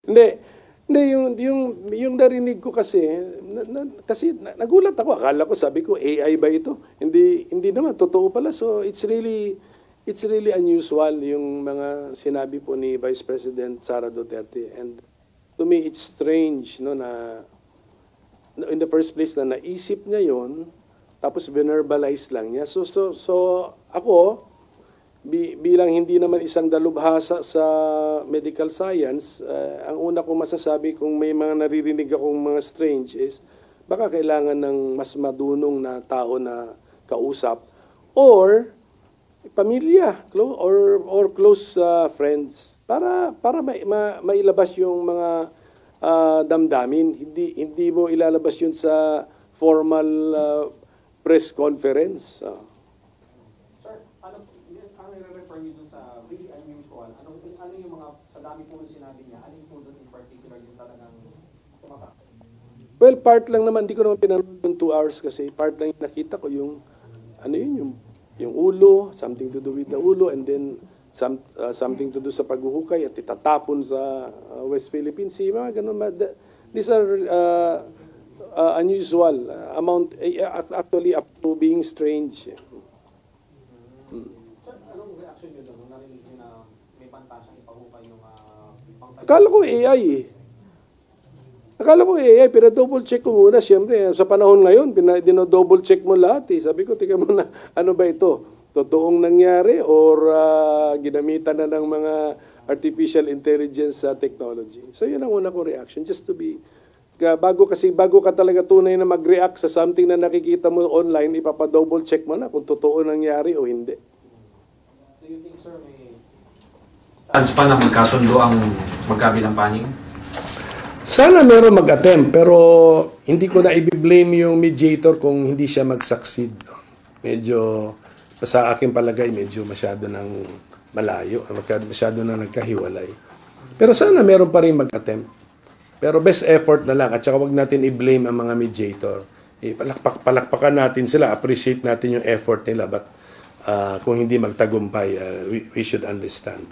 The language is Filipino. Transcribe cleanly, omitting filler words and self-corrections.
Hindi, hindi yung narinig ko kasi, nagulat ako. Akala ko, sabi ko, AI ba ito? Hindi naman, totoo pala. So it's really unusual yung mga sinabi po ni Vice President Sara Duterte. And to me, it's strange, no, na in the first place na naisip niya yon, tapos binerbalize lang niya. So ako, bilang hindi naman isang dalubhasa sa medical science, ang una kong masasabi kung may mga naririnig akong mga strange is baka kailangan ng mas madunong na tao na kausap or pamilya or close friends para mailabas yung mga damdamin. Hindi mo ilalabas yun sa formal press conference. Sir, ano i-refer niyo dun sa really unusual? Ano yung mga, sa dami po sinabi niya, ano yung po dun in particular yung talagang tumatak? Well, part lang naman, hindi ko naman pinanood yung 2 hours kasi part lang yung nakita ko yung, ano yun, yung ulo, something to do with the ulo, and then something to do sa paghuhukay at itatapon sa West Philippine Sea, mga ganun. These are unusual, actually up to being strange. Sir, anong reaction niyo doon nung narinig niyo na may pantasyang ipahukay yung Akala ko AI eh. Akala ko AI, pero double check ko muna. Siyempre, sa panahon ngayon, dino-double check mo lahat eh. Sabi ko, tika muna, ano ba ito? Totoong nangyari or ginamitan na ng mga artificial intelligence technology? So yun ang una kong reaction, just to be, bago ka talaga tunay na mag-react sa something na nakikita mo online, ipapa-double check mo na kung totoo nangyari o hindi. Do you think, sir, may chance pa na magkasundo ang magkabilang panig? Sana meron mag-attempt, pero hindi ko na i-blame yung mediator kung hindi siya mag-succeed. Medyo, sa aking palagay, medyo masyado nang malayo, masyado nang nagkahiwalay. Pero sana meron pa rin mag-attempt. Pero best effort na lang, at saka wag natin i-blame ang mga mediator. Palakpakan natin sila, appreciate natin yung effort nila, but kung hindi magtagumpay, we should understand.